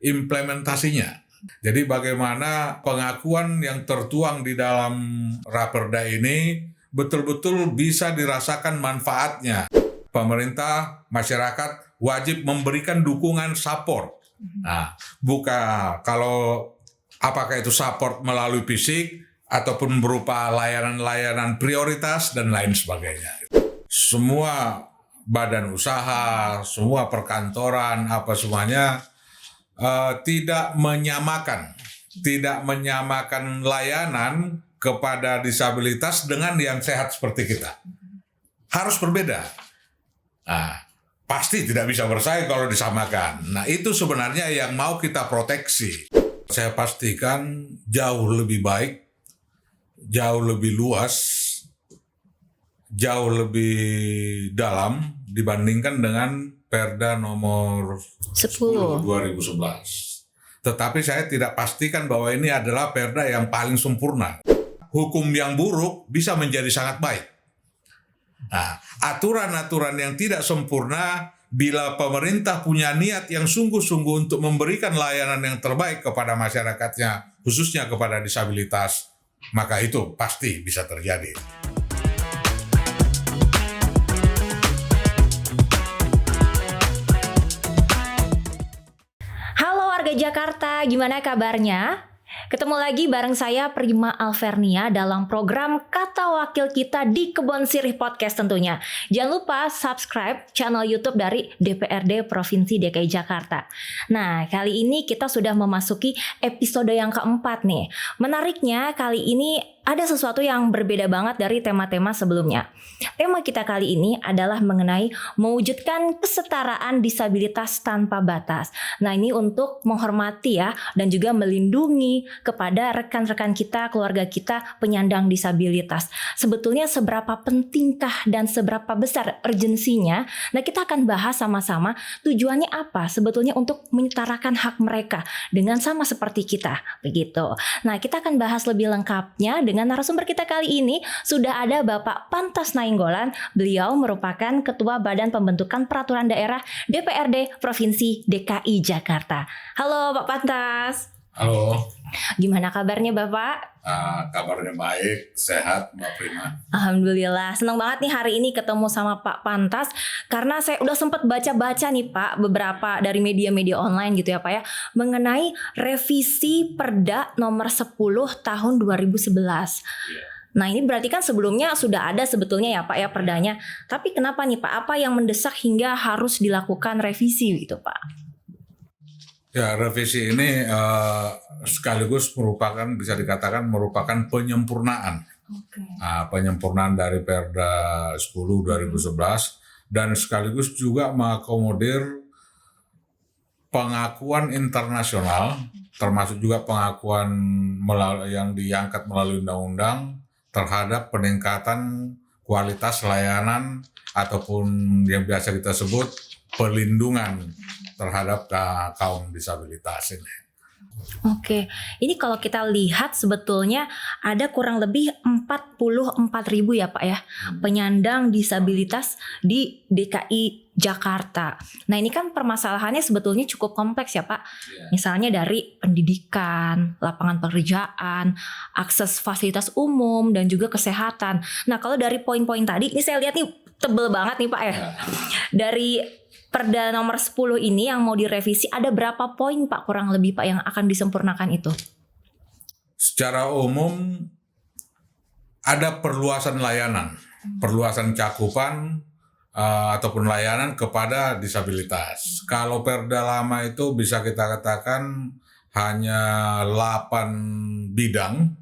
implementasinya. Jadi bagaimana pengakuan yang tertuang di dalam Raperda ini betul-betul bisa dirasakan manfaatnya. Pemerintah, masyarakat wajib memberikan dukungan support. Nah, kalau apakah itu support melalui fisik ataupun berupa layanan-layanan prioritas dan lain sebagainya. Semua badan usaha, semua perkantoran, semuanya tidak menyamakan layanan kepada disabilitas dengan yang sehat seperti kita. Harus berbeda. Nah, pasti tidak bisa bersaing kalau disamakan. Nah, itu sebenarnya yang mau kita proteksi. Saya pastikan jauh lebih baik, jauh lebih luas, jauh lebih dalam dibandingkan dengan Perda nomor 10 2011. Tetapi saya tidak pastikan bahwa ini adalah Perda yang paling sempurna. Hukum yang buruk bisa menjadi sangat baik. Nah, aturan-aturan yang tidak sempurna, bila pemerintah punya niat yang sungguh-sungguh untuk memberikan layanan yang terbaik kepada masyarakatnya, khususnya kepada disabilitas, maka itu pasti bisa terjadi. Jakarta, gimana kabarnya? Ketemu lagi bareng saya Prima Alvernia dalam program Kata Wakil Kita di Kebon Sirih Podcast tentunya. Jangan lupa subscribe channel YouTube dari DPRD Provinsi DKI Jakarta. Nah, kali ini kita sudah memasuki episode yang keempat nih. Menariknya kali ini ada sesuatu yang berbeda banget dari tema-tema sebelumnya. Tema kita kali ini adalah mengenai mewujudkan kesetaraan disabilitas tanpa batas. Nah, ini untuk menghormati ya dan juga melindungi kepada rekan-rekan kita, keluarga kita penyandang disabilitas. Sebetulnya seberapa pentingkah dan seberapa besar urgensinya? Nah, kita akan bahas sama-sama tujuannya apa sebetulnya untuk menyetarakan hak mereka dengan sama seperti kita, begitu. Nah, kita akan bahas lebih lengkapnya dengan narasumber kita kali ini. Sudah ada Bapak Pantas Nainggolan. Beliau merupakan Ketua Badan Pembentukan Peraturan Daerah DPRD Provinsi DKI Jakarta. Halo Pak Pantas. Halo. Gimana kabarnya Bapak? Kabarnya baik, sehat Mbak Prima. Alhamdulillah, senang banget nih hari ini ketemu sama Pak Pantas. Karena saya udah sempat baca-baca nih Pak, beberapa dari media-media online gitu ya Pak ya, mengenai revisi Perda nomor 10 tahun 2011. Nah, ini berarti kan sebelumnya sudah ada sebetulnya ya Pak ya perdanya. Tapi kenapa nih Pak, apa yang mendesak hingga harus dilakukan revisi gitu Pak? Ya, revisi ini sekaligus bisa dikatakan merupakan penyempurnaan. Penyempurnaan dari Perda 10 2011 dan sekaligus juga mengakomodir pengakuan internasional, termasuk juga pengakuan yang diangkat melalui undang-undang terhadap peningkatan kualitas layanan ataupun yang biasa kita sebut pelindungan terhadap kaum disabilitas ini. Oke, ini kalau kita lihat sebetulnya ada kurang lebih 44.000 ya Pak ya penyandang disabilitas di DKI Jakarta. Nah, ini kan permasalahannya sebetulnya cukup kompleks ya Pak. Misalnya dari pendidikan, lapangan pekerjaan, akses fasilitas umum dan juga kesehatan. Nah, kalau dari poin-poin tadi ini saya lihat nih tebel banget nih Pak ya. Dari Perda nomor 10 ini yang mau direvisi ada berapa poin Pak kurang lebih Pak yang akan disempurnakan itu? Secara umum ada perluasan layanan, perluasan cakupan ataupun layanan kepada disabilitas. Kalau Perda lama itu bisa kita katakan hanya 8 bidang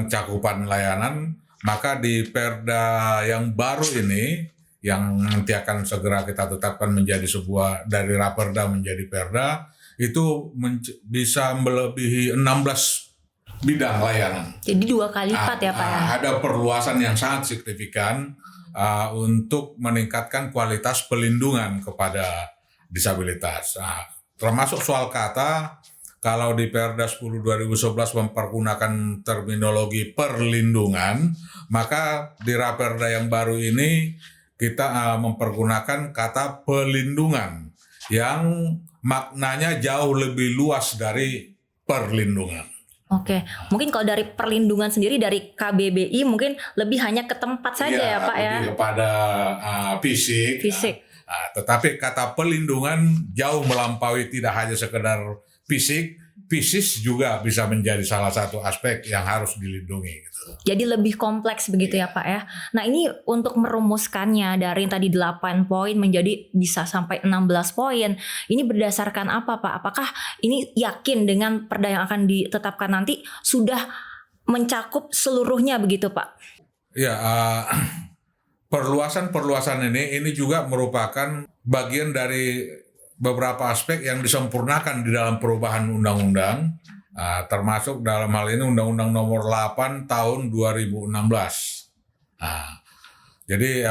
cakupan layanan, maka di Perda yang baru ini yang nanti akan segera kita tetapkan menjadi sebuah dari Raperda menjadi Perda, itu bisa melebihi 16 bidang layanan. Jadi 2 kali lipat ya Pak ya? Ada perluasan yang sangat signifikan untuk meningkatkan kualitas pelindungan kepada disabilitas. Termasuk soal kata, kalau di Perda 10 2011 mempergunakan terminologi perlindungan, maka di Raperda yang baru ini kita mempergunakan kata pelindungan yang maknanya jauh lebih luas dari perlindungan. Oke, mungkin kalau dari perlindungan sendiri dari KBBI mungkin lebih hanya ke tempat saja ya Pak ya. Lebih kepada fisik. Tetapi kata perlindungan jauh melampaui tidak hanya sekedar fisik, fisis juga bisa menjadi salah satu aspek yang harus dilindungi. Gitu. Jadi lebih kompleks begitu ya Pak ya. Nah ini untuk merumuskannya dari yang tadi 8 poin menjadi bisa sampai 16 poin. Ini berdasarkan apa Pak? Apakah ini yakin dengan perda yang akan ditetapkan nanti sudah mencakup seluruhnya begitu Pak? Ya, perluasan ini juga merupakan bagian dari beberapa aspek yang disempurnakan di dalam perubahan undang-undang. Termasuk dalam hal ini Undang-Undang Nomor 8 Tahun 2016. Jadi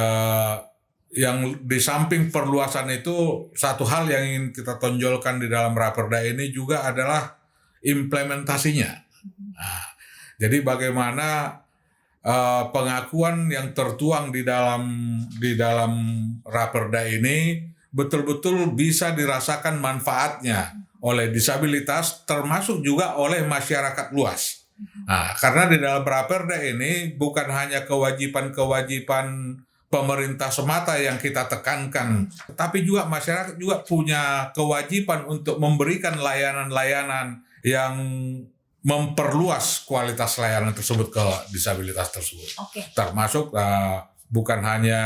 yang di samping perluasan itu satu hal yang ingin kita tonjolkan di dalam Raperda ini juga adalah implementasinya. Jadi bagaimana pengakuan yang tertuang di dalam Raperda ini betul-betul bisa dirasakan manfaatnya oleh disabilitas termasuk juga oleh masyarakat luas. Karena di dalam Raperda ini bukan hanya kewajiban-kewajiban pemerintah semata yang kita tekankan, tapi juga masyarakat juga punya kewajiban untuk memberikan layanan-layanan yang memperluas kualitas layanan tersebut ke disabilitas tersebut. Termasuk bukan hanya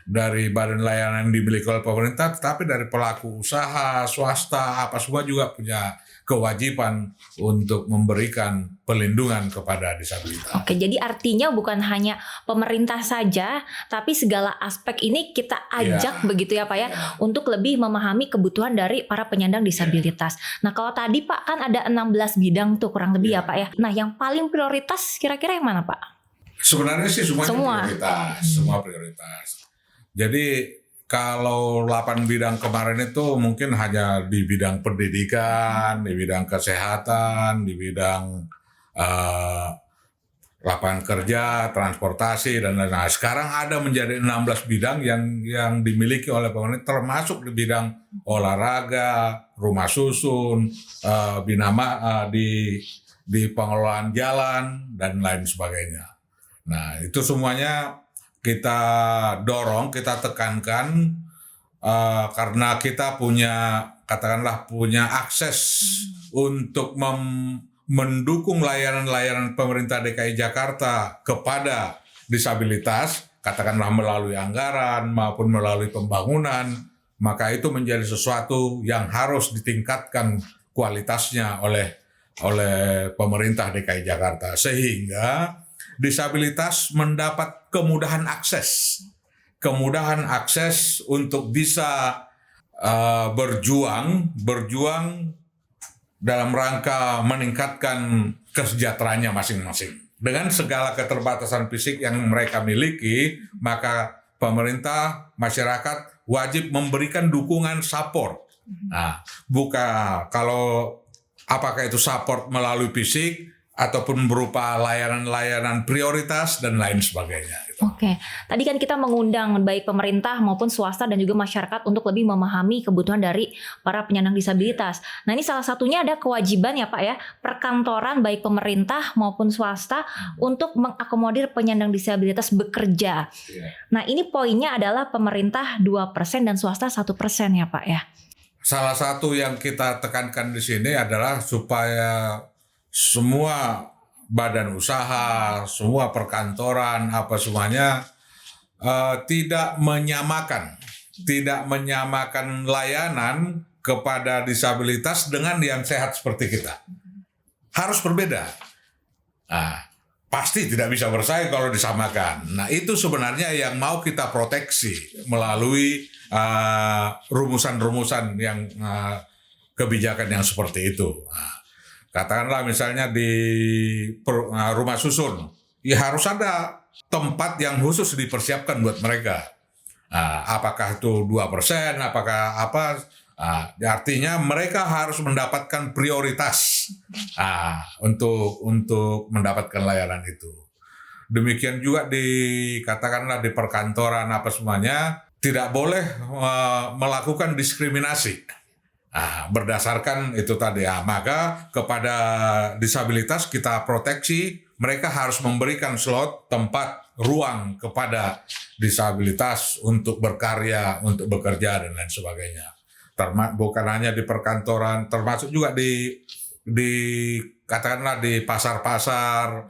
dari badan layanan yang dimiliki oleh pemerintah, tetapi dari pelaku usaha, swasta, apa semua juga punya kewajiban untuk memberikan perlindungan kepada disabilitas. Oke, jadi artinya bukan hanya pemerintah saja, tapi segala aspek ini kita ajak begitu ya Pak ya, untuk lebih memahami kebutuhan dari para penyandang disabilitas. Nah kalau tadi Pak kan ada 16 bidang tuh kurang lebih ya Pak ya. Nah yang paling prioritas kira-kira yang mana Pak? Sebenarnya sih semua prioritas. Jadi kalau 8 bidang kemarin itu mungkin hanya di bidang pendidikan, di bidang kesehatan, di bidang lapangan kerja, transportasi dan lain-lain. Nah, sekarang ada menjadi 16 bidang yang dimiliki oleh pemerintah, termasuk di bidang olahraga, rumah susun, di pengelolaan jalan dan lain sebagainya. Nah, itu semuanya kita dorong, kita tekankan karena kita punya akses untuk mendukung layanan-layanan pemerintah DKI Jakarta kepada disabilitas, katakanlah melalui anggaran maupun melalui pembangunan, maka itu menjadi sesuatu yang harus ditingkatkan kualitasnya oleh pemerintah DKI Jakarta sehingga disabilitas mendapat kemudahan akses untuk bisa berjuang dalam rangka meningkatkan kesejahteraannya masing-masing. Dengan segala keterbatasan fisik yang mereka miliki, maka pemerintah, masyarakat wajib memberikan dukungan support. Nah, apakah itu support melalui fisik ataupun berupa layanan-layanan prioritas dan lain sebagainya. Oke, tadi kan kita mengundang baik pemerintah maupun swasta dan juga masyarakat untuk lebih memahami kebutuhan dari para penyandang disabilitas. Nah ini salah satunya ada kewajiban ya Pak ya, perkantoran baik pemerintah maupun swasta untuk mengakomodir penyandang disabilitas bekerja. Nah ini poinnya adalah pemerintah 2% dan swasta 1% ya Pak ya. Salah satu yang kita tekankan di sini adalah supaya semua badan usaha, semua perkantoran, apa semuanya tidak menyamakan layanan kepada disabilitas dengan yang sehat seperti kita. Harus berbeda. Nah, pasti tidak bisa bersaing kalau disamakan. Nah, itu sebenarnya yang mau kita proteksi melalui rumusan-rumusan yang kebijakan yang seperti itu. Katakanlah misalnya di rumah susun, ya harus ada tempat yang khusus dipersiapkan buat mereka. Apakah itu 2%, apakah apa? Artinya mereka harus mendapatkan prioritas untuk mendapatkan layanan itu. Demikian juga katakanlah di perkantoran apa semuanya, tidak boleh melakukan diskriminasi. Berdasarkan itu tadi, maka kepada disabilitas kita proteksi, mereka harus memberikan slot, tempat, ruang kepada disabilitas untuk berkarya, untuk bekerja dan lain sebagainya. Bukan hanya di perkantoran, termasuk juga di katakanlah di pasar-pasar,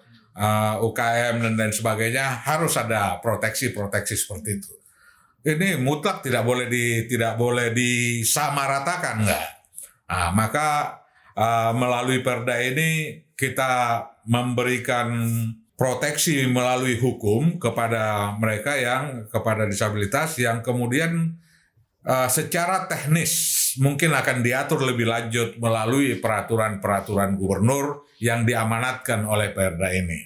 UKM dan lain sebagainya, harus ada proteksi seperti itu. Ini mutlak tidak boleh disamaratakan, enggak. Maka melalui Perda ini kita memberikan proteksi melalui hukum kepada mereka kepada disabilitas yang kemudian secara teknis mungkin akan diatur lebih lanjut melalui peraturan-peraturan gubernur yang diamanatkan oleh Perda ini.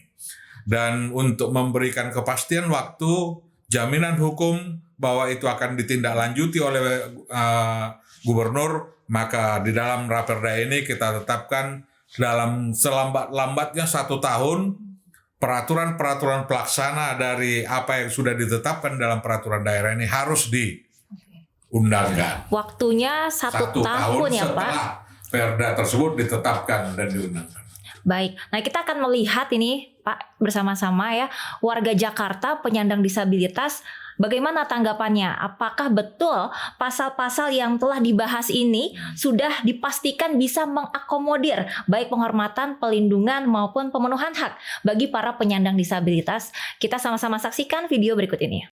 Dan untuk memberikan kepastian waktu, jaminan hukum bahwa itu akan ditindaklanjuti oleh gubernur, maka di dalam Raperda ini kita tetapkan dalam selambat-lambatnya 1 tahun peraturan-peraturan pelaksana dari apa yang sudah ditetapkan dalam peraturan daerah ini harus diundangkan. Waktunya 1 tahun ya Pak? Setelah Perda tersebut ditetapkan dan diundangkan. Baik, nah kita akan melihat ini Pak bersama-sama ya, warga Jakarta penyandang disabilitas. Bagaimana tanggapannya? Apakah betul pasal-pasal yang telah dibahas ini sudah dipastikan bisa mengakomodir baik penghormatan, pelindungan maupun pemenuhan hak bagi para penyandang disabilitas? Kita sama-sama saksikan video berikut ini.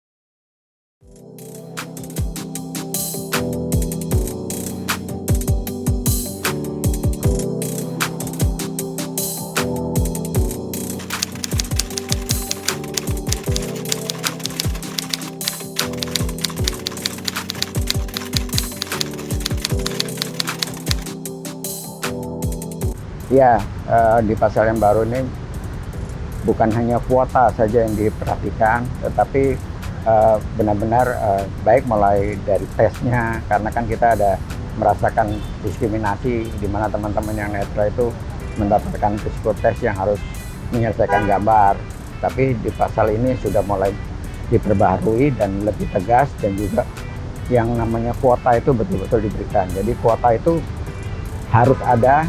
Ya, di pasal yang baru ini bukan hanya kuota saja yang diperhatikan, tetapi benar-benar baik mulai dari tesnya, karena kan kita ada merasakan diskriminasi di mana teman-teman yang netra itu mendapatkan psikotes yang harus menyelesaikan gambar. Tapi di pasal ini sudah mulai diperbaharui dan lebih tegas, dan juga yang namanya kuota itu betul-betul diberikan. Jadi kuota itu harus ada.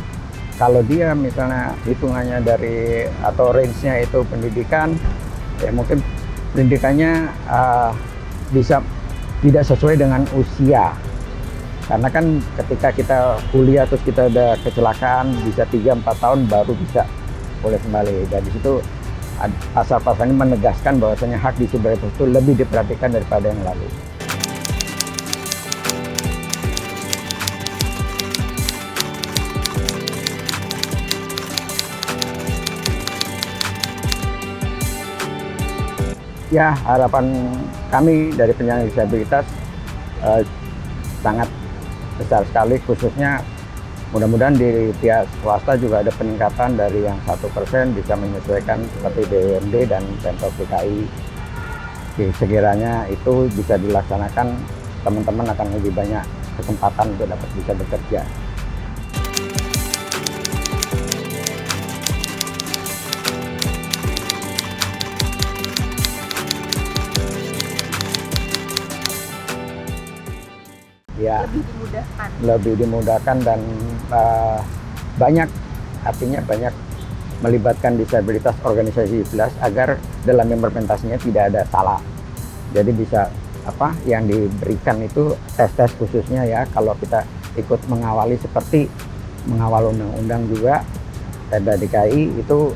Kalau dia misalnya hitungannya dari atau range-nya itu pendidikan, ya mungkin pendidikannya bisa tidak sesuai dengan usia. Karena kan ketika kita kuliah terus kita ada kecelakaan, bisa 3-4 tahun baru bisa boleh kembali. Dan di situ pasal-pasal ini menegaskan bahwasanya hak disabilitas itu lebih diperhatikan daripada yang lalu. Ya, harapan kami dari penyandang disabilitas sangat besar sekali, khususnya mudah-mudahan di pihak swasta juga ada peningkatan dari yang 1% bisa menyesuaikan seperti BUMD dan Pemprov DKI. Sekiranya itu bisa dilaksanakan, teman-teman akan lebih banyak kesempatan untuk dapat bisa bekerja. Ya, lebih dimudahkan dan artinya banyak melibatkan disabilitas organisasi disabilitas agar dalam implementasinya tidak ada salah. Jadi bisa yang diberikan itu tes-tes khususnya ya, kalau kita ikut mengawali seperti mengawal undang-undang juga Perda DKI itu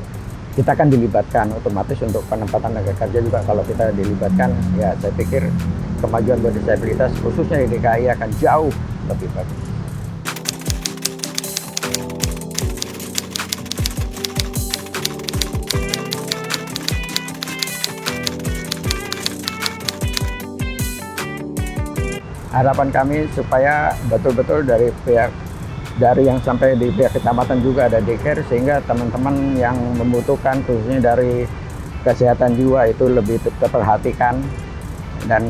kita akan dilibatkan otomatis untuk penempatan tenaga kerja juga. Kalau kita dilibatkan, ya saya pikir kemajuan buat disabilitas khususnya di DKI akan jauh lebih bagus. Harapan kami supaya betul-betul dari yang sampai di pihak kecamatan juga ada daycare, sehingga teman-teman yang membutuhkan khususnya dari kesehatan jiwa itu lebih terperhatikan dan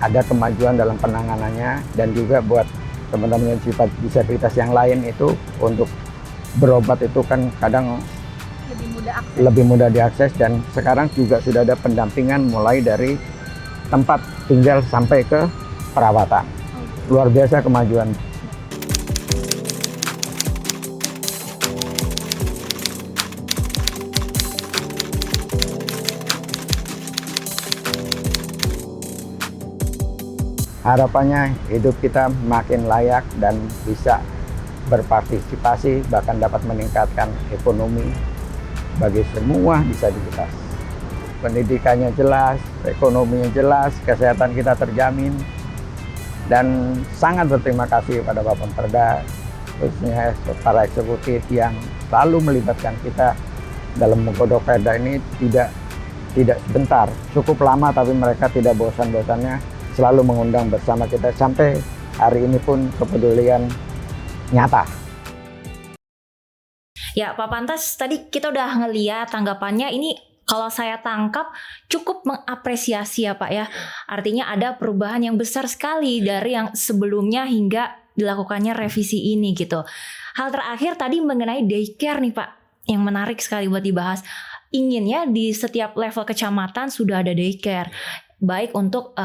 ada kemajuan dalam penanganannya. Dan juga buat teman-teman yang disabilitas yang lain itu untuk berobat itu kan kadang lebih mudah diakses, dan sekarang juga sudah ada pendampingan mulai dari tempat tinggal sampai ke perawatan. Luar biasa kemajuan. Harapannya hidup kita makin layak dan bisa berpartisipasi, bahkan dapat meningkatkan ekonomi bagi semua disabilitas. Pendidikannya jelas, ekonominya jelas, kesehatan kita terjamin, dan sangat berterima kasih pada Bapak Perda, khususnya para eksekutif yang selalu melibatkan kita dalam menggodok perda ini tidak sebentar, cukup lama, tapi mereka tidak bosan-bosannya selalu mengundang bersama kita sampai hari ini pun kepedulian nyata. Ya Pak Pantas, tadi kita udah ngeliat tanggapannya, ini kalau saya tangkap cukup mengapresiasi ya Pak ya. Artinya ada perubahan yang besar sekali dari yang sebelumnya hingga dilakukannya revisi ini gitu. Hal terakhir tadi mengenai daycare nih Pak, yang menarik sekali buat dibahas. Inginnya di setiap level kecamatan sudah ada daycare, baik untuk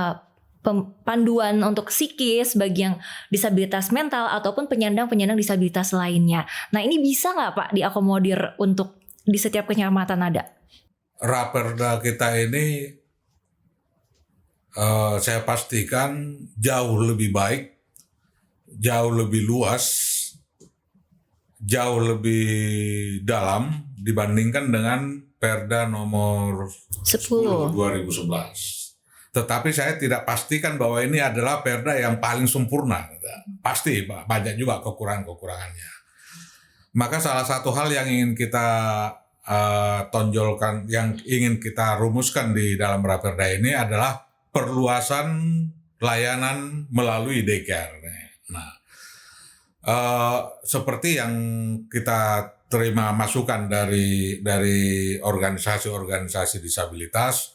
panduan untuk psikis bagi yang disabilitas mental ataupun penyandang disabilitas lainnya. Nah ini bisa nggak Pak diakomodir untuk di setiap kecamatan ada? Raperda kita ini saya pastikan jauh lebih baik, jauh lebih luas, jauh lebih dalam dibandingkan dengan Perda nomor 10 2011. Tetapi saya tidak pastikan bahwa ini adalah perda yang paling sempurna. Pasti banyak juga kekurangan-kekurangannya. Maka salah satu hal yang ingin kita tonjolkan, yang ingin kita rumuskan di dalam raperda ini adalah perluasan layanan melalui daycare. Nah, seperti yang kita terima masukan dari organisasi-organisasi disabilitas,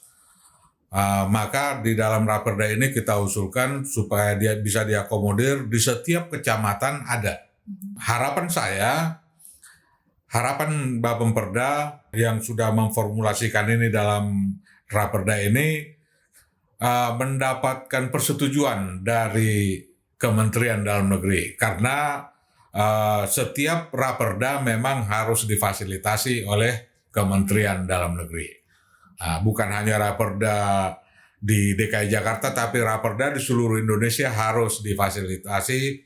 maka di dalam raperda ini kita usulkan supaya dia bisa diakomodir di setiap kecamatan ada. Harapan saya, harapan Bapak Perda yang sudah memformulasikan ini dalam raperda ini mendapatkan persetujuan dari Kementerian Dalam Negeri, karena setiap raperda memang harus difasilitasi oleh Kementerian Dalam Negeri. Bukan hanya raperda di DKI Jakarta, tapi raperda di seluruh Indonesia harus difasilitasi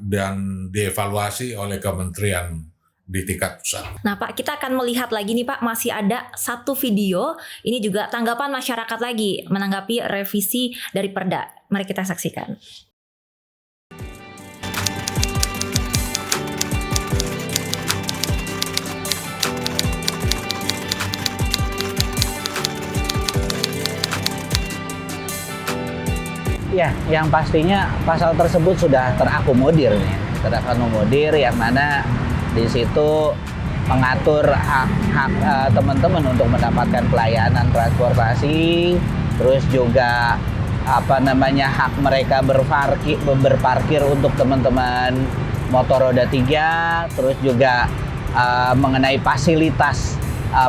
dan dievaluasi oleh kementerian di tingkat pusat. Nah Pak, kita akan melihat lagi nih Pak, masih ada satu video, ini juga tanggapan masyarakat lagi menanggapi revisi dari perda. Mari kita saksikan. Ya, yang pastinya pasal tersebut sudah terakomodir yang mana di situ mengatur hak teman-teman untuk mendapatkan pelayanan transportasi, terus juga hak mereka berparkir untuk teman-teman motor roda 3, terus juga mengenai fasilitas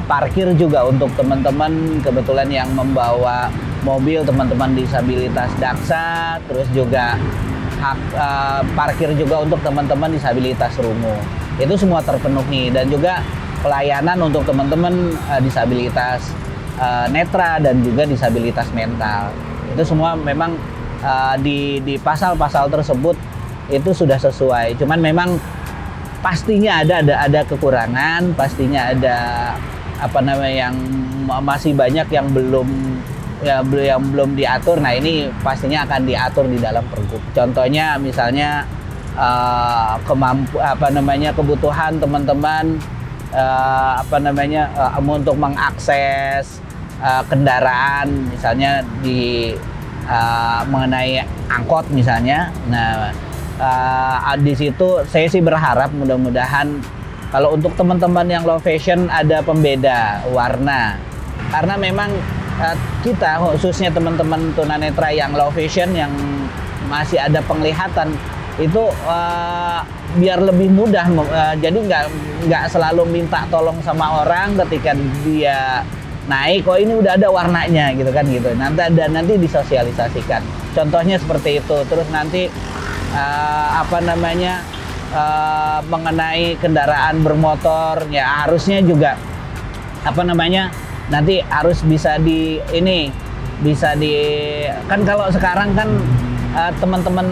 parkir juga untuk teman-teman kebetulan yang membawa mobil, teman-teman disabilitas daksa, terus juga hak parkir juga untuk teman-teman disabilitas rungu. Itu semua terpenuhi, dan juga pelayanan untuk teman-teman disabilitas netra dan juga disabilitas mental. Itu semua memang di pasal-pasal tersebut itu sudah sesuai. Cuman memang pastinya ada kekurangan, pastinya ada yang masih banyak yang belum diatur. Nah ini pastinya akan diatur di dalam pergub. Contohnya misalnya kebutuhan teman-teman untuk mengakses kendaraan, misalnya mengenai angkot misalnya. Nah di situ saya sih berharap mudah-mudahan kalau untuk teman-teman yang low vision ada pembeda warna, karena memang kita khususnya teman-teman tunanetra yang low vision yang masih ada penglihatan itu biar lebih mudah, jadi nggak selalu minta tolong sama orang ketika dia naik, kok ini udah ada warnanya gitu kan gitu. Nanti disosialisasikan. Contohnya seperti itu. Terus nanti mengenai kendaraan bermotor ya harusnya juga nanti harus bisa kan kalau sekarang kan teman-teman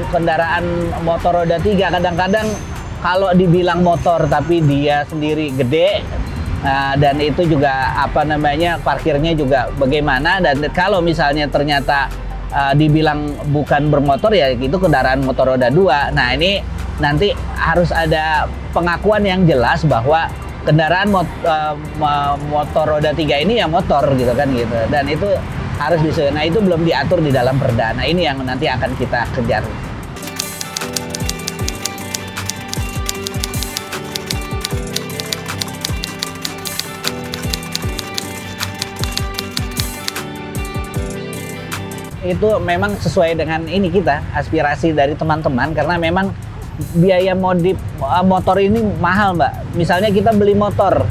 kendaraan motor roda 3 kadang-kadang kalau dibilang motor tapi dia sendiri gede dan itu juga parkirnya juga bagaimana, dan kalau misalnya ternyata dibilang bukan bermotor ya itu kendaraan motor roda 2. Nah ini nanti harus ada pengakuan yang jelas bahwa kendaraan motor roda 3 ini ya motor gitu kan gitu, dan itu harus disesuaikan. Nah itu belum diatur di dalam perda. Nah ini yang nanti akan kita kejar. Itu memang sesuai dengan ini kita aspirasi dari teman-teman, karena memang biaya modif motor ini mahal Mbak. Misalnya kita beli motor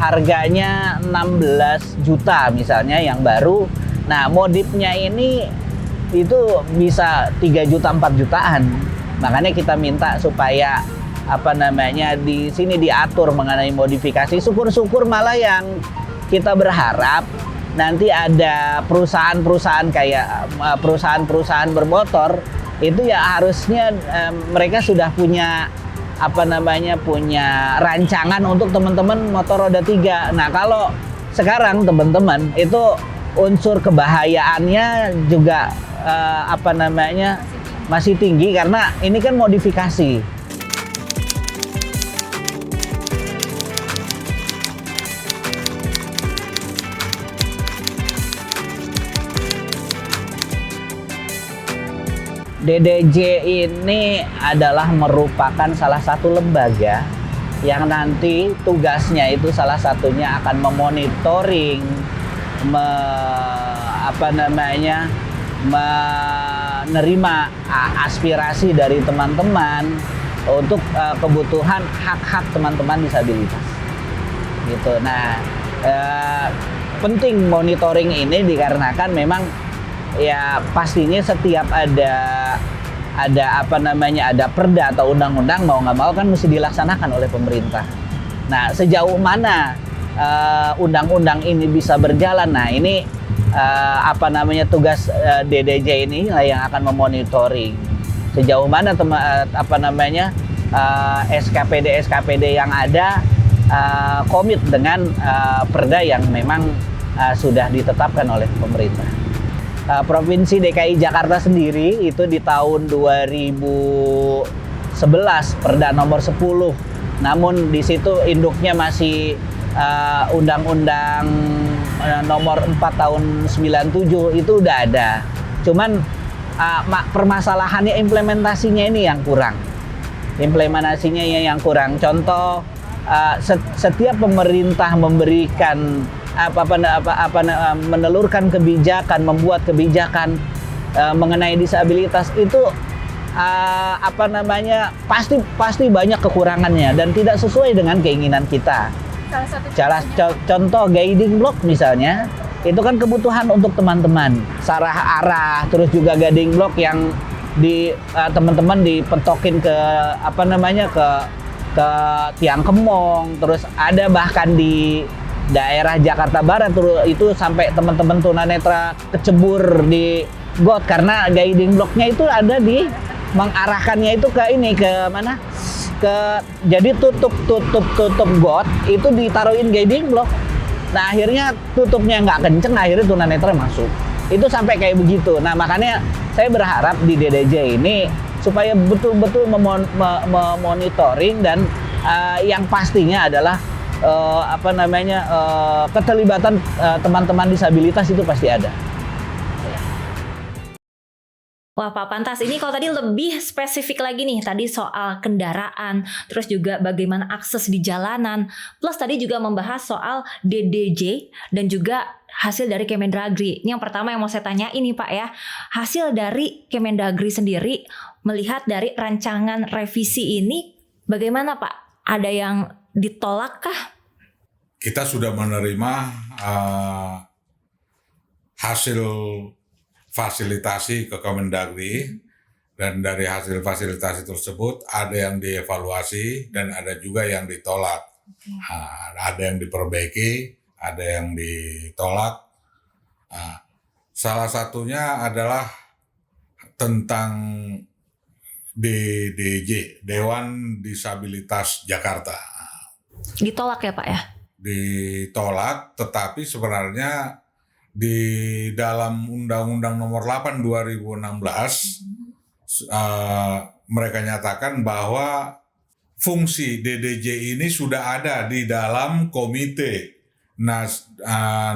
harganya 16 juta misalnya yang baru, nah modifnya ini itu bisa 3 juta 4 jutaan. Makanya kita minta supaya di sini diatur mengenai modifikasi. Syukur-syukur malah yang kita berharap nanti ada perusahaan-perusahaan kayak perusahaan-perusahaan bermotor itu ya harusnya mereka sudah punya punya rancangan untuk teman-teman motor roda 3. Nah kalau sekarang teman-teman itu unsur kebahayaannya juga masih tinggi karena ini kan modifikasi. DDJ ini adalah merupakan salah satu lembaga yang nanti tugasnya itu salah satunya akan memonitoring, menerima aspirasi dari teman-teman untuk kebutuhan hak-hak teman-teman disabilitas. Gitu. Nah, penting monitoring ini dikarenakan memang ya pastinya setiap ada perda atau undang-undang mau nggak mau kan mesti dilaksanakan oleh pemerintah. Nah sejauh mana undang-undang ini bisa berjalan, nah ini tugas DDJ ini lah yang akan memonitoring sejauh mana SKPD yang ada komit dengan perda yang memang sudah ditetapkan oleh pemerintah. Provinsi DKI Jakarta sendiri itu di tahun 2011 Perda nomor 10. Namun di situ induknya masih Undang-Undang nomor 4 tahun 97 itu udah ada. Cuman permasalahannya implementasinya ini yang kurang. Contoh setiap pemerintah memberikan menelurkan kebijakan, membuat kebijakan mengenai disabilitas itu pasti banyak kekurangannya dan tidak sesuai dengan keinginan kita. Contoh guiding block misalnya, itu kan kebutuhan untuk teman-teman, sarah arah, terus juga guiding block yang teman-teman dipetokin ke ke tiang kemong, terus ada bahkan di daerah Jakarta Barat itu sampai teman-teman tunanetra kecebur di got karena guiding blocknya itu ada di mengarahkannya itu jadi tutup got itu ditaruhin guiding block. Nah akhirnya tutupnya nggak kenceng, akhirnya tunanetra masuk. Itu sampai kayak begitu. Nah makanya saya berharap di DDJ ini supaya betul-betul memonitoring dan yang pastinya adalah keterlibatan teman-teman disabilitas itu pasti ada. Wah Pak Pantas, ini kalau tadi lebih spesifik lagi nih, tadi soal kendaraan, terus juga bagaimana akses di jalanan, plus tadi juga membahas soal DDJ dan juga hasil dari Kemendagri. Ini yang pertama yang mau saya tanya ini Pak ya, hasil dari Kemendagri sendiri melihat dari rancangan revisi ini bagaimana Pak? Ada yang ditolak kah? kita sudah menerima hasil fasilitasi ke Kemendagri, dan dari hasil fasilitasi tersebut ada yang dievaluasi dan ada juga yang ditolak. Ada yang diperbaiki, ada yang ditolak. Salah satunya adalah tentang DDJ, Dewan Disabilitas Jakarta. Ditolak ya Pak ya? Ditolak, tetapi sebenarnya di dalam Undang-Undang Nomor 8 2016 mereka nyatakan bahwa fungsi DDJ ini sudah ada di dalam Komite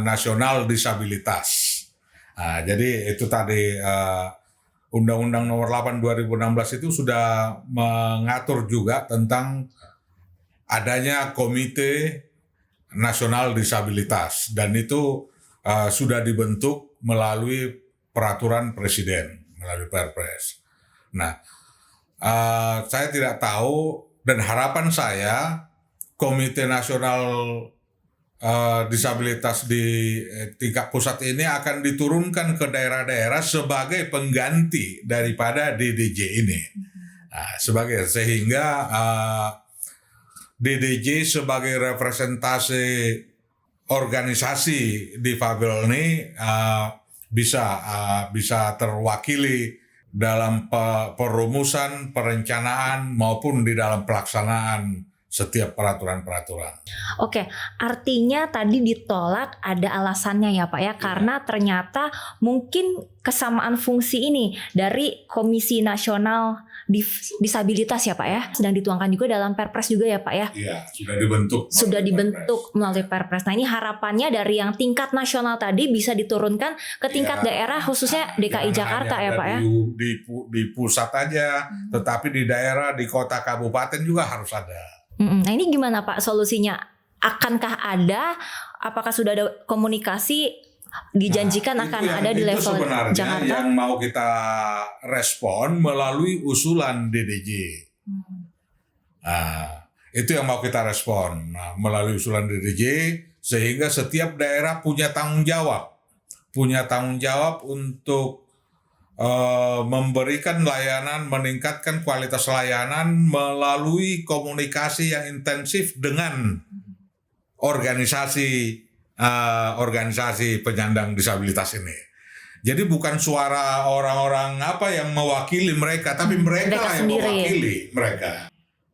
Nasional Disabilitas. Jadi itu tadi Undang-Undang Nomor 8 2016 itu sudah mengatur juga tentang adanya Komite Nasional Disabilitas, dan itu sudah dibentuk melalui peraturan presiden, melalui Perpres. Nah, saya tidak tahu, dan harapan saya Komite Nasional Disabilitas di tingkat pusat ini akan diturunkan ke daerah-daerah sebagai pengganti daripada DDJ ini. Sehingga DDJ sebagai representasi organisasi difabel ini bisa terwakili dalam perumusan, perencanaan maupun di dalam pelaksanaan setiap peraturan-peraturan. Oke, artinya tadi ditolak ada alasannya ya Pak ya, karena ternyata mungkin kesamaan fungsi ini dari Komisi Nasional Disabilitas ya Pak ya, sedang dituangkan juga dalam Perpres juga ya Pak ya. Iya, sudah dibentuk. Sudah dibentuk melalui Perpres. Nah ini harapannya dari yang tingkat nasional tadi bisa diturunkan ke tingkat daerah, khususnya DKI Jakarta ya Pak ya. Di pusat aja, tetapi di daerah, di kota kabupaten juga harus ada. Nah ini gimana Pak solusinya? Akankah ada? Apakah sudah ada komunikasi? Dijanjikan akan ada di level sebenarnya Jakarta? Yang mau kita respon melalui usulan DDJ. Itu yang mau kita respon melalui usulan DDJ, sehingga setiap daerah punya tanggung jawab untuk memberikan layanan, meningkatkan kualitas layanan melalui komunikasi yang intensif dengan organisasi penyandang disabilitas ini. Jadi bukan suara orang-orang yang mewakili mereka, tapi mereka lah yang mewakili mereka.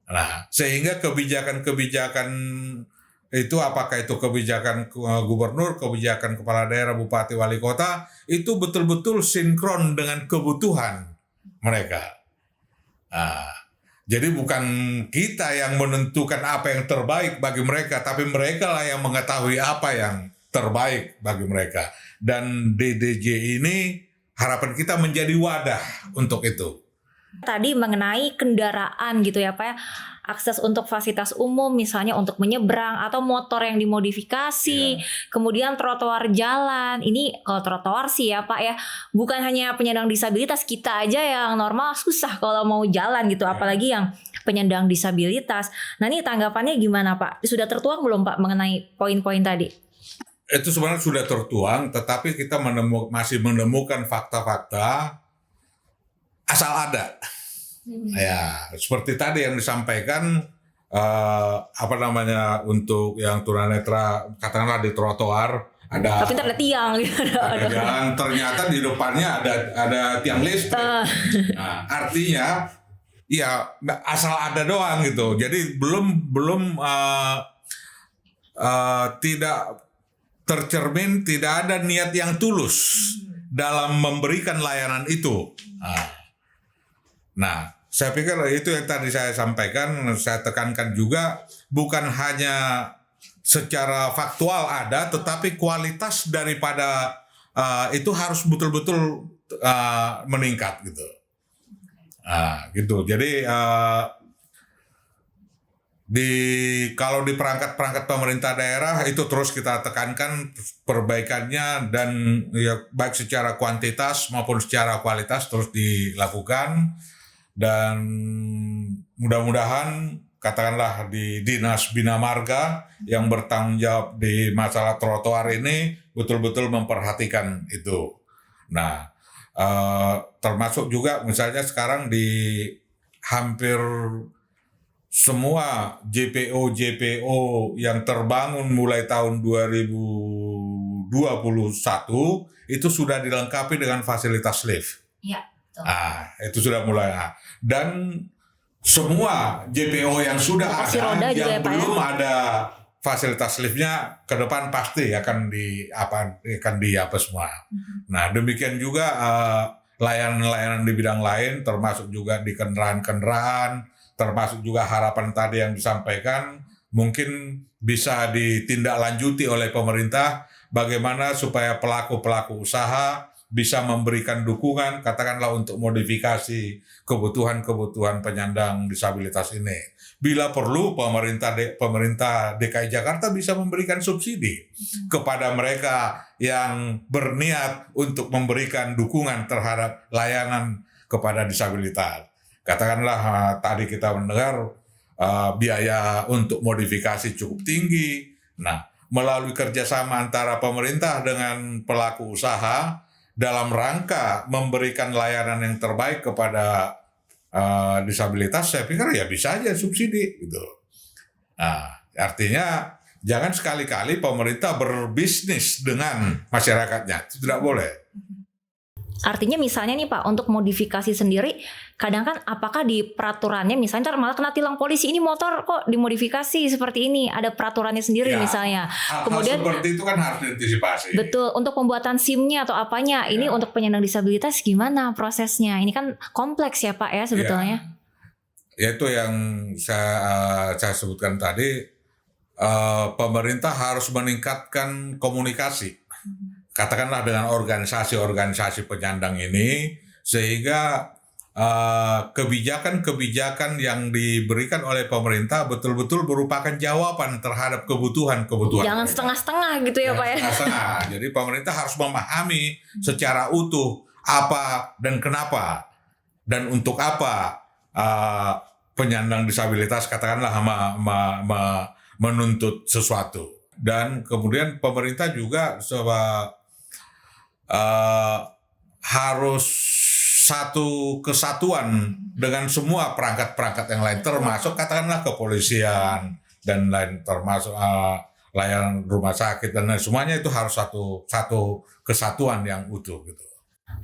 Nah, sehingga kebijakan-kebijakan itu, apakah itu kebijakan gubernur, kebijakan kepala daerah, bupati, wali kota, itu betul-betul sinkron dengan kebutuhan mereka. Jadi bukan kita yang menentukan apa yang terbaik bagi mereka, tapi mereka lah yang mengetahui apa yang terbaik bagi mereka. Dan DDJ ini harapan kita menjadi wadah untuk itu. Tadi mengenai kendaraan gitu ya Pak ya, akses untuk fasilitas umum misalnya untuk menyeberang atau motor yang dimodifikasi, kemudian trotoar jalan. Ini kalau trotoar sih ya Pak ya, bukan hanya penyandang disabilitas, kita aja yang normal susah kalau mau jalan gitu, apalagi yang penyandang disabilitas. Nah ini tanggapannya gimana Pak? Sudah tertuang belum Pak mengenai poin-poin tadi? Itu sebenarnya sudah tertuang, tetapi kita masih menemukan fakta-fakta asal ada. Ya, seperti tadi yang disampaikan untuk yang tunanetra, katakanlah di trotoar ada. Tapi ada tiang gitu. Ada jalan, ternyata di depannya ada tiang listrik. Nah, artinya ya asal ada doang gitu. Jadi belum tidak tercermin, tidak ada niat yang tulus dalam memberikan layanan itu. Nah, saya pikir itu yang tadi saya sampaikan, saya tekankan juga, bukan hanya secara faktual ada, tetapi kualitas daripada itu harus betul-betul meningkat gitu. Gitu. Jadi kalau di perangkat pemerintah daerah itu terus kita tekankan perbaikannya, dan ya baik secara kuantitas maupun secara kualitas terus dilakukan, dan mudah-mudahan katakanlah di Dinas Bina Marga yang bertanggung jawab di masalah trotoar ini betul-betul memperhatikan itu. Nah, termasuk juga misalnya sekarang di hampir semua JPO yang terbangun mulai tahun 2021 itu sudah dilengkapi dengan fasilitas lift. Iya, betul. Itu sudah mulai. Dan semua JPO yang sudah Kursi ada, roda juga yang ya, Pak, belum ada fasilitas liftnya, ke depan pasti akan di apa semua. Nah, demikian juga layanan-layanan di bidang lain, termasuk juga di kendaraan-kendaraan, termasuk juga harapan tadi yang disampaikan, mungkin bisa ditindaklanjuti oleh pemerintah, bagaimana supaya pelaku-pelaku usaha bisa memberikan dukungan, katakanlah untuk modifikasi kebutuhan penyandang disabilitas ini. Bila perlu pemerintah DKI Jakarta bisa memberikan subsidi kepada mereka yang berniat untuk memberikan dukungan terhadap layanan kepada disabilitas. Katakanlah tadi kita mendengar biaya untuk modifikasi cukup tinggi. Nah, melalui kerjasama antara pemerintah dengan pelaku usaha dalam rangka memberikan layanan yang terbaik kepada disabilitas, saya pikir ya bisa aja subsidi gitu. Nah, artinya jangan sekali-kali pemerintah berbisnis dengan masyarakatnya, itu tidak boleh. Artinya misalnya nih Pak, untuk modifikasi sendiri, kadang kan apakah di peraturannya misalnya ntar malah kena tilang polisi, ini motor kok dimodifikasi seperti ini, ada peraturannya sendiri Ya, misalnya. Hal Kemudian seperti itu kan harus diantisipasi. betul, untuk pembuatan SIM-nya atau apanya, ini untuk penyandang disabilitas gimana prosesnya? Ini kan kompleks ya Pak ya sebetulnya. Ya itu yang saya sebutkan tadi, pemerintah harus meningkatkan komunikasi. Katakanlah dengan organisasi-organisasi penyandang ini, sehingga kebijakan-kebijakan yang diberikan oleh pemerintah betul-betul merupakan jawaban terhadap kebutuhan-kebutuhan. Jangan mereka. setengah-setengah gitu ya Pak ya. Setengah-setengah. Jadi pemerintah harus memahami secara utuh apa dan kenapa dan untuk apa penyandang disabilitas katakanlah menuntut sesuatu. Dan kemudian pemerintah juga harus satu kesatuan dengan semua perangkat-perangkat yang lain, termasuk katakanlah kepolisian dan lain, termasuk layanan rumah sakit dan lain, semuanya itu harus satu kesatuan yang utuh gitu.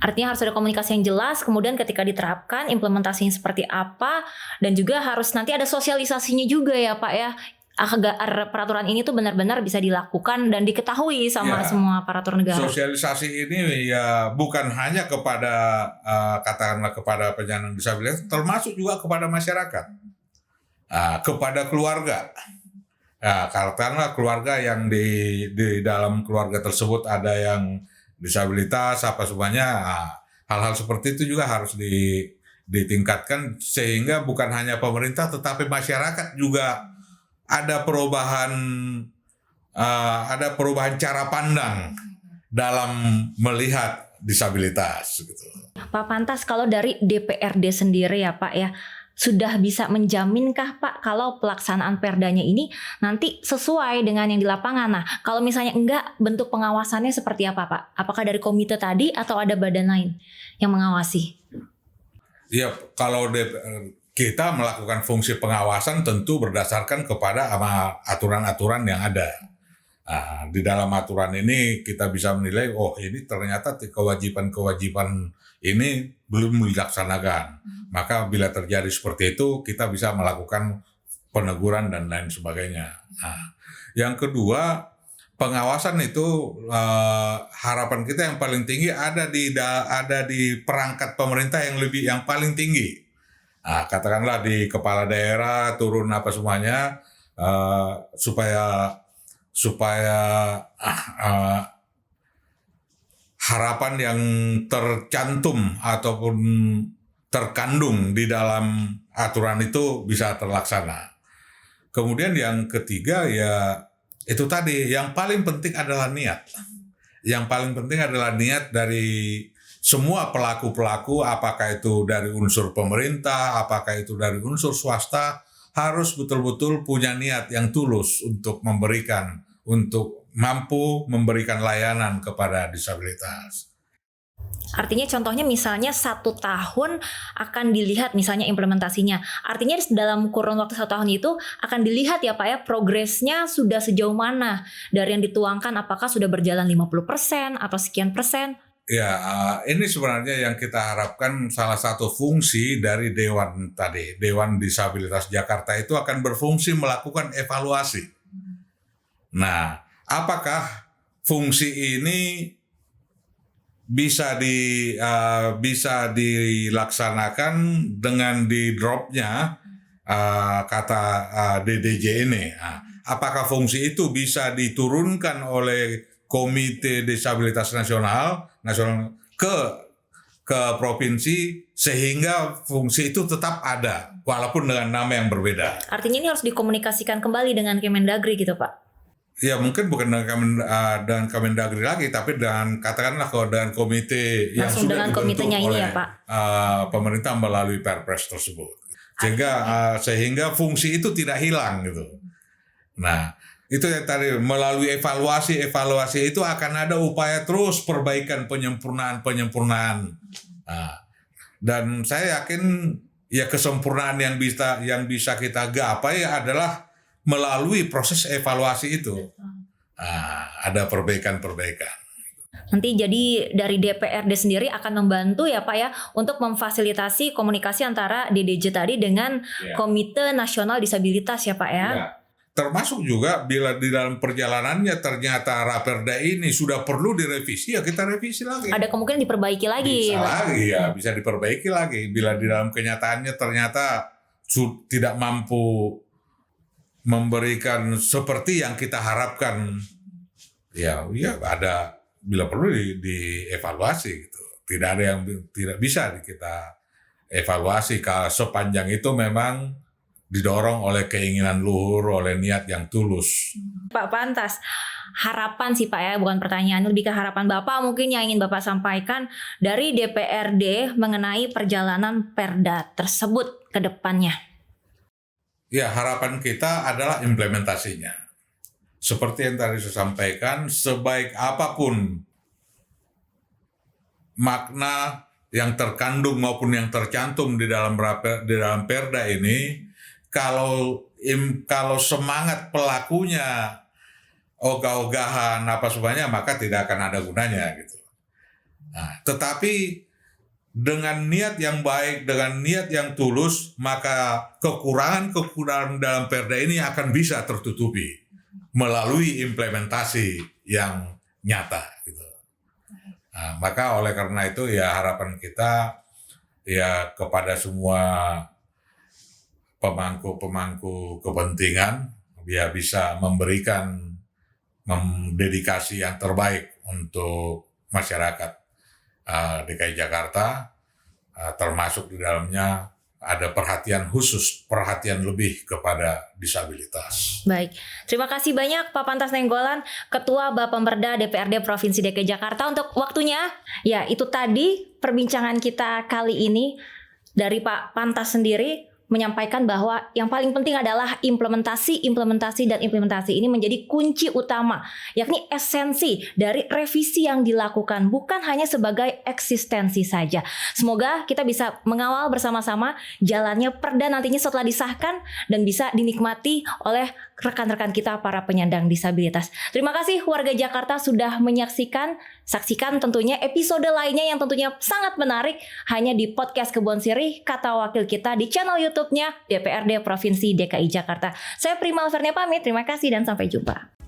Artinya harus ada komunikasi yang jelas, kemudian ketika diterapkan implementasinya seperti apa, dan juga harus nanti ada sosialisasinya juga ya Pak ya, agar peraturan ini tuh benar-benar bisa dilakukan dan diketahui sama semua aparatur negara. Sosialisasi ini ya bukan hanya kepada katakanlah kepada penyandang disabilitas, termasuk juga kepada masyarakat, kepada keluarga. Katakanlah keluarga yang di dalam keluarga tersebut ada yang disabilitas apa semuanya, hal-hal seperti itu juga harus ditingkatkan sehingga bukan hanya pemerintah tetapi masyarakat juga ada perubahan cara pandang dalam melihat disabilitas gitu. Pak Pantas, kalau dari DPRD sendiri ya Pak ya, sudah bisa menjaminkah Pak kalau pelaksanaan perdanya ini nanti sesuai dengan yang di lapangan? Nah, kalau misalnya enggak, bentuk pengawasannya seperti apa Pak? Apakah dari komite tadi atau ada badan lain yang mengawasi? Ya, kalau kita melakukan fungsi pengawasan tentu berdasarkan kepada aturan-aturan yang ada. Di dalam aturan ini kita bisa menilai, oh ini ternyata kewajiban-kewajiban ini belum dilaksanakan. Maka bila terjadi seperti itu, kita bisa melakukan peneguran dan lain sebagainya. Yang kedua, pengawasan itu harapan kita yang paling tinggi ada di perangkat pemerintah yang paling tinggi. Katakanlah di kepala daerah turun apa semuanya supaya harapan yang tercantum ataupun terkandung di dalam aturan itu bisa terlaksana. Kemudian yang ketiga ya itu tadi, yang paling penting adalah niat. Yang paling penting adalah niat dari semua pelaku-pelaku, apakah itu dari unsur pemerintah, apakah itu dari unsur swasta, harus betul-betul punya niat yang tulus untuk memberikan, untuk mampu memberikan layanan kepada disabilitas. Artinya contohnya misalnya 1 tahun akan dilihat misalnya implementasinya. Artinya dalam kurun waktu 1 tahun itu akan dilihat ya Pak ya, progresnya sudah sejauh mana. Dari yang dituangkan apakah sudah berjalan 50% atau sekian persen. Ya, ini sebenarnya yang kita harapkan salah satu fungsi dari Dewan tadi. Dewan Disabilitas Jakarta itu akan berfungsi melakukan evaluasi. Nah, apakah fungsi ini bisa dilaksanakan dengan di dropnya kata DDJ ini. Apakah fungsi itu bisa diturunkan oleh Komite Disabilitas Nasional ke provinsi sehingga fungsi itu tetap ada walaupun dengan nama yang berbeda. Artinya ini harus dikomunikasikan kembali dengan Kemendagri gitu Pak. Ya mungkin bukan dengan Kemendagri lagi, tapi dengan katakanlah dengan komite yang langsung sudah dibentuk oleh ya, Pak. Pemerintah melalui Perpres tersebut, sehingga fungsi itu tidak hilang gitu. Nah itu yang tadi melalui evaluasi itu akan ada upaya terus perbaikan penyempurnaan. Dan saya yakin ya kesempurnaan yang bisa kita gapai adalah melalui proses evaluasi itu. Ada perbaikan-perbaikan. Nanti jadi dari DPRD sendiri akan membantu ya Pak ya untuk memfasilitasi komunikasi antara DDJ tadi dengan Komite Nasional Disabilitas ya Pak ya. Termasuk juga bila di dalam perjalanannya ternyata Raperda ini sudah perlu direvisi, ya kita revisi lagi. Ada kemungkinan diperbaiki lagi. Bisa diperbaiki lagi. Bila di dalam kenyataannya ternyata tidak mampu memberikan seperti yang kita harapkan, ya ada bila perlu dievaluasi gitu. Tidak ada yang tidak bisa kita evaluasi kalau sepanjang itu memang didorong oleh keinginan luhur, oleh niat yang tulus. Pak Pantas, harapan sih Pak ya, bukan pertanyaan, lebih ke harapan Bapak mungkin yang ingin Bapak sampaikan dari DPRD mengenai perjalanan Perda tersebut ke depannya. Ya, harapan kita adalah implementasinya. Seperti yang tadi saya sampaikan, sebaik apapun makna yang terkandung maupun yang tercantum di dalam Perda ini, kalau semangat pelakunya ogah-ogahan apa sebagainya, maka tidak akan ada gunanya gitu. Nah, tetapi dengan niat yang baik, dengan niat yang tulus, maka kekurangan dalam Perda ini akan bisa tertutupi melalui implementasi yang nyata gitu. Nah, maka oleh karena itu ya harapan kita ya kepada semua pemangku kepentingan dia bisa memberikan dedikasi yang terbaik untuk masyarakat DKI Jakarta, termasuk di dalamnya ada perhatian lebih kepada disabilitas. Baik, terima kasih banyak Pak Pantas Nainggolan, Ketua Bapemberda DPRD Provinsi DKI Jakarta untuk waktunya. Ya, itu tadi perbincangan kita kali ini dari Pak Pantas sendiri menyampaikan bahwa yang paling penting adalah implementasi ini menjadi kunci utama, yakni esensi dari revisi yang dilakukan, bukan hanya sebagai eksistensi saja. Semoga kita bisa mengawal bersama-sama jalannya Perda nantinya setelah disahkan dan bisa dinikmati oleh rekan-rekan kita para penyandang disabilitas. Terima kasih warga Jakarta sudah menyaksikan. Saksikan tentunya episode lainnya yang tentunya sangat menarik hanya di podcast Kebon Sirih Kata Wakil Kita di channel YouTube-nya DPRD Provinsi DKI Jakarta. Saya Prima Alvernia pamit, terima kasih dan sampai jumpa.